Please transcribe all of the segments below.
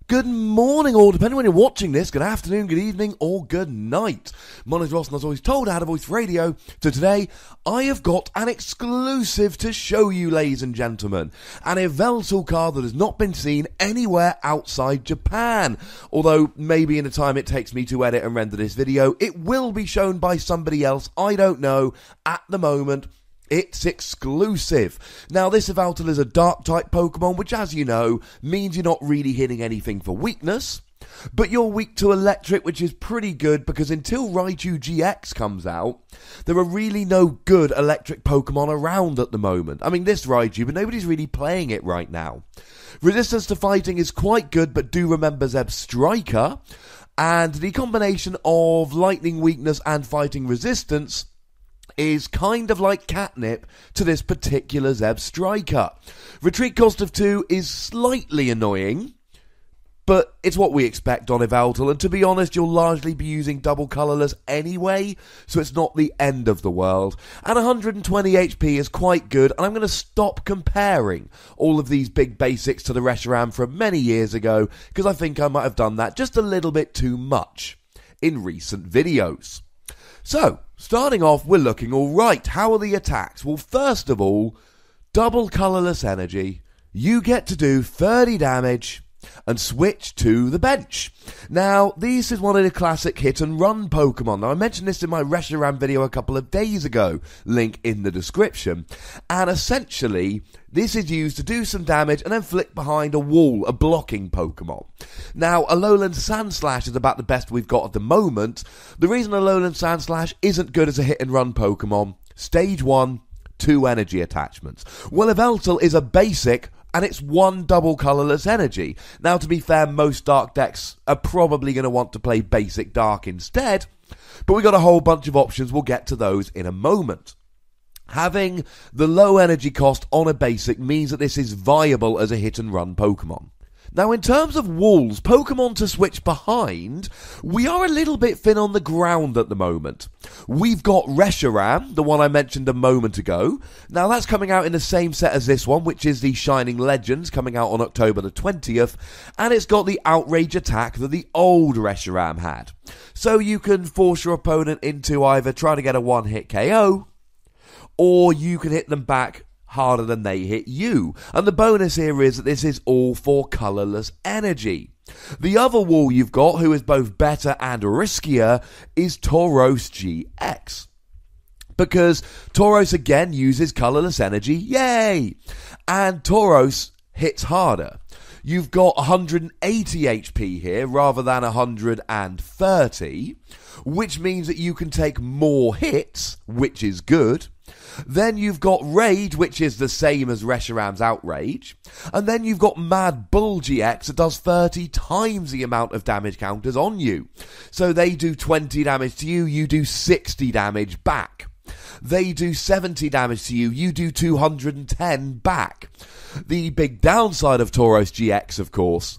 Good morning, or depending when you're watching this, good afternoon, good evening, or good night. My name's Ross, and as always told, I had a voice for radio. So today, I have got an exclusive to show you, ladies and gentlemen. An Yveltal car that has not been seen anywhere outside Japan. Although, maybe in the time it takes me to edit and render this video, it will be shown by somebody else. I don't know. At the moment, it's exclusive. Now, this Yveltal is a Dark-type Pokemon, which, as you know, means you're not really hitting anything for weakness. But you're weak to Electric, which is pretty good, because until Raichu GX comes out, there are really no good Electric Pokemon around at the moment. I mean, this Raichu, but nobody's really playing it right now. Resistance to fighting is quite good, but do remember Zebstrika. And the combination of Lightning weakness and fighting resistance is kind of like catnip to this particular Zebstrika. Retreat cost of 2 is slightly annoying, but it's what we expect on Yveltal, and to be honest, you'll largely be using double colourless anyway, so it's not the end of the world. And 120 HP is quite good, and I'm going to stop comparing all of these big basics to the Reshiram from many years ago, because I think I might have done that just a little bit too much in recent videos. So, starting off, we're looking alright. How are the attacks? Well, first of all, double colourless energy. You get to do 30 damage and switch to the bench. Now, this is one of the classic hit and run Pokemon. Now, I mentioned this in my Reshiram video a couple of days ago, link in the description. And essentially, this is used to do some damage and then flick behind a wall, a blocking Pokemon. Now, Alolan Sandslash is about the best we've got at the moment. The reason Alolan Sandslash isn't good as a hit and run Pokemon, Stage 1, 2 energy attachments. Well, Yveltal is a basic, and it's 1 double colourless energy. Now, to be fair, most Dark decks are probably going to want to play basic Dark instead, but we've got a whole bunch of options. We'll get to those in a moment. Having the low energy cost on a basic means that this is viable as a hit and run Pokemon. Now, in terms of walls, Pokemon to switch behind, we are a little bit thin on the ground at the moment. We've got Reshiram, the one I mentioned a moment ago. Now, that's coming out in the same set as this one, which is the Shining Legends, coming out on October the 20th, and it's got the Outrage attack that the old Reshiram had. So you can force your opponent into either trying to get a one-hit KO, or you can hit them back harder than they hit you. And the bonus here is that this is all for colourless energy. The other wall you've got, who is both better and riskier, is Tauros GX. Because Tauros again uses colourless energy, yay! And Tauros hits harder. You've got 180 HP here rather than 130, which means that you can take more hits, which is good. Then you've got Rage, which is the same as Reshiram's Outrage. And then you've got Mad Bull GX that does 30 times the amount of damage counters on you. So they do 20 damage to you, you do 60 damage back. They do 70 damage to you, you do 210 back. The big downside of Tauros GX, of course,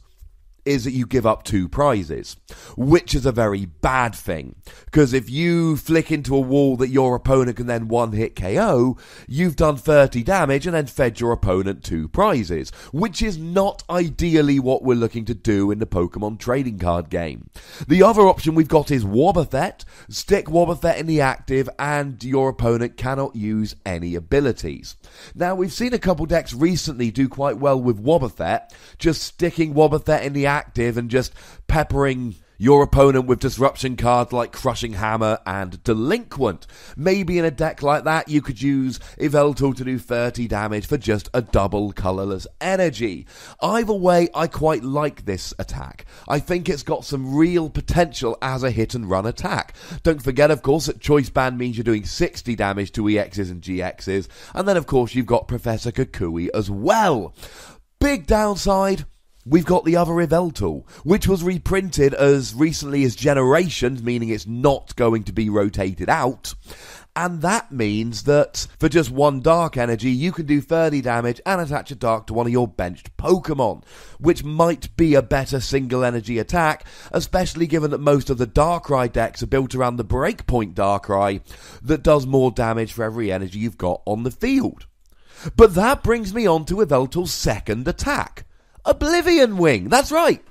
is that you give up 2 prizes, which is a very bad thing. Because if you flick into a wall that your opponent can then one-hit KO, you've done 30 damage and then fed your opponent 2 prizes, which is not ideally what we're looking to do in the Pokemon trading card game. The other option we've got is Wobbuffet. Stick Wobbuffet in the active and your opponent cannot use any abilities. Now, we've seen a couple decks recently do quite well with Wobbuffet, just sticking Wobbuffet in the active and just peppering your opponent with disruption cards like Crushing Hammer and Delinquent. Maybe in a deck like that you could use Yveltal to do 30 damage for just a double colourless energy. Either way, I quite like this attack. I think it's got some real potential as a hit and run attack. Don't forget, of course, that Choice Band means you're doing 60 damage to EXs and GXs, and then of course you've got Professor Kukui as well. Big downside, we've got the other Yveltal, which was reprinted as recently as Generations, meaning it's not going to be rotated out. And that means that for just 1 Dark Energy, you can do 30 damage and attach a Dark to one of your benched Pokemon, which might be a better single energy attack, especially given that most of the Darkrai decks are built around the Breakpoint Darkrai that does more damage for every energy you've got on the field. But that brings me on to Yveltal's second attack. Oblivion Wing, that's right.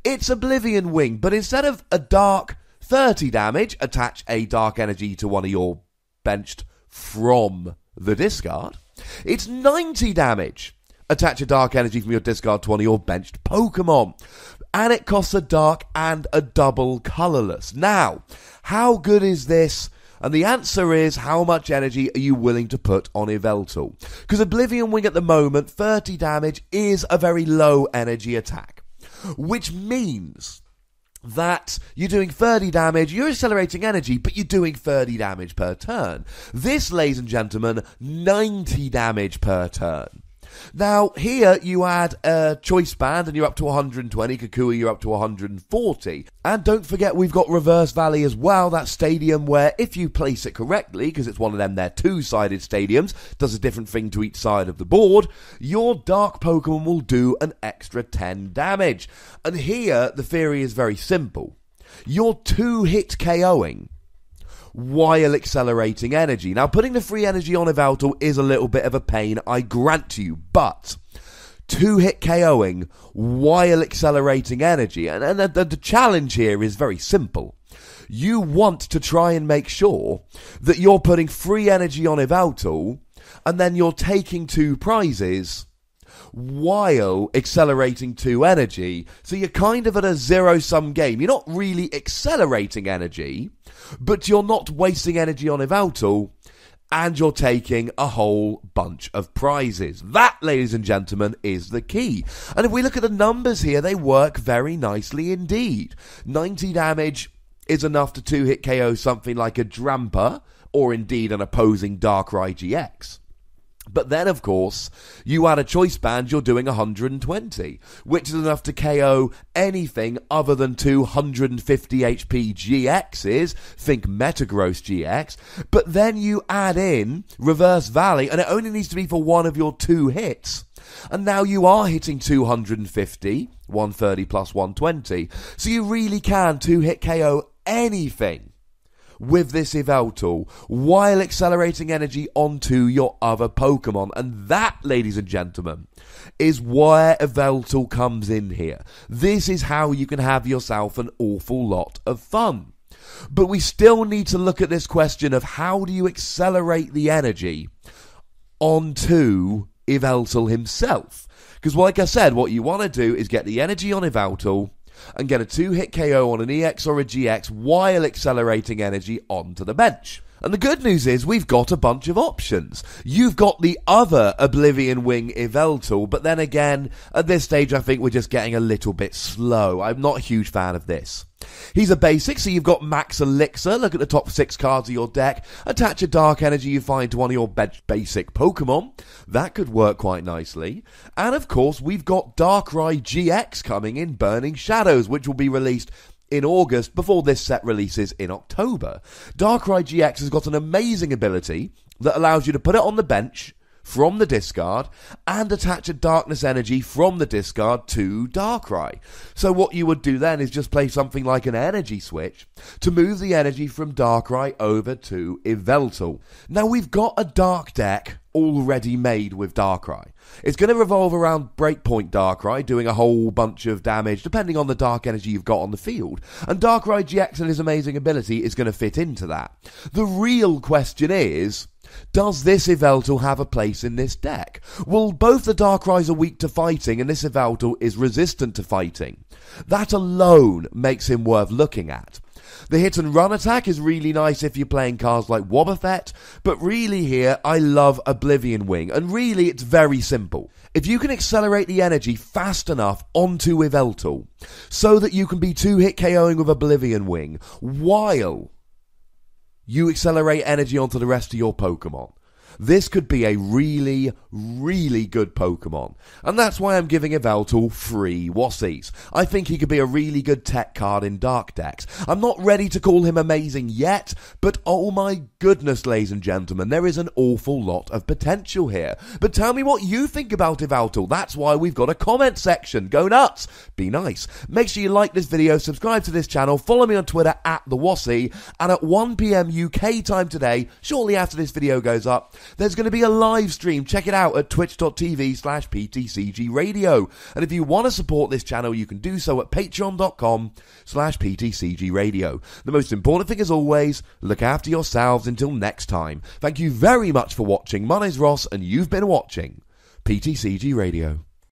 It's Oblivion Wing, but instead of a dark 30 damage, attach a dark energy to one of your benched from the discard. It's 90 damage. Attach a dark energy from your discard to one of your benched Pokemon. And it costs a dark and a double colourless. Now, how good is this? And the answer is, how much energy are you willing to put on Yveltal? Because Oblivion Wing at the moment, 30 damage, is a very low energy attack. Which means that you're doing 30 damage, you're accelerating energy, but you're doing 30 damage per turn. This, ladies and gentlemen, 90 damage per turn. Now, here you add a Choice Band and you're up to 120, Kukui you're up to 140. And don't forget we've got Reverse Valley as well, that stadium where if you place it correctly, because it's one of them, they're two-sided stadiums, does a different thing to each side of the board, your Dark Pokemon will do an extra 10 damage. And here, the theory is very simple. You're two-hit KOing while accelerating energy. Now, putting the free energy on Yveltal is a little bit of a pain, I grant you, but two-hit KOing while accelerating energy, and the challenge here is very simple. You want to try and make sure that you're putting free energy on Yveltal, and then you're taking two prizes while accelerating 2 energy. So you're kind of at a zero-sum game. You're not really accelerating energy, but you're not wasting energy on Yveltal, and you're taking a whole bunch of prizes. That, ladies and gentlemen, is the key. And if we look at the numbers here, they work very nicely indeed. 90 damage is enough to 2-hit KO something like a Drampa, or indeed an opposing Darkrai GX. But then, of course, you add a Choice Band, you're doing 120, which is enough to KO anything other than 250 HP GXs, think Metagross GX, but then you add in Reverse Valley, and it only needs to be for one of your 2 hits, and now you are hitting 250, 130 plus 120, so you really can 2-hit KO anything with this Yveltal while accelerating energy onto your other Pokemon. And that, ladies and gentlemen, is where Yveltal comes in here. This is how you can have yourself an awful lot of fun. But we still need to look at this question of how do you accelerate the energy onto Yveltal himself. Because like I said, what you want to do is get the energy on Yveltal and get a 2-hit KO on an EX or a GX while accelerating energy onto the bench. And the good news is we've got a bunch of options. You've got the other Oblivion Wing Yveltal, but then again, at this stage I think we're just getting a little bit slow. I'm not a huge fan of this. He's a basic, so you've got Max Elixir. Look at the top 6 cards of your deck. Attach a dark energy you find to one of your basic Pokemon. That could work quite nicely. And of course, we've got Darkrai GX coming in Burning Shadows, which will be released in August before this set releases in October. Darkrai GX has got an amazing ability that allows you to put it on the bench from the discard and attach a darkness energy from the discard to Darkrai. So what you would do then is just play something like an energy switch to move the energy from Darkrai over to Yveltal. Now we've got a dark deck already made with Darkrai. It's going to revolve around Breakpoint Darkrai, doing a whole bunch of damage depending on the dark energy you've got on the field, and Darkrai GX and his amazing ability is going to fit into that. The real question is, does this Yveltal have a place in this deck? Well, both the Darkrai's are weak to fighting and this Yveltal is resistant to fighting. That alone makes him worth looking at. The hit and run attack is really nice if you're playing cards like Wobbuffet, but really here I love Oblivion Wing, and really it's very simple. If you can accelerate the energy fast enough onto Yveltal so that you can be 2-hit KOing with Oblivion Wing while you accelerate energy onto the rest of your Pokemon, this could be a really, really good Pokemon. And that's why I'm giving Yveltal free Wassies. I think he could be a really good tech card in Dark decks. I'm not ready to call him amazing yet, but oh my goodness, ladies and gentlemen, there is an awful lot of potential here. But tell me what you think about Yveltal. That's why we've got a comment section. Go nuts. Be nice. Make sure you like this video, subscribe to this channel, follow me on Twitter @TheWassie, and at 1 PM UK time today, shortly after this video goes up, there's going to be a live stream. Check it out at twitch.tv/PTCGRadio. And if you want to support this channel, you can do so at patreon.com/PTCGRadio. The most important thing, as always, look after yourselves until next time. Thank you very much for watching. My name's Ross, and you've been watching PTCG Radio.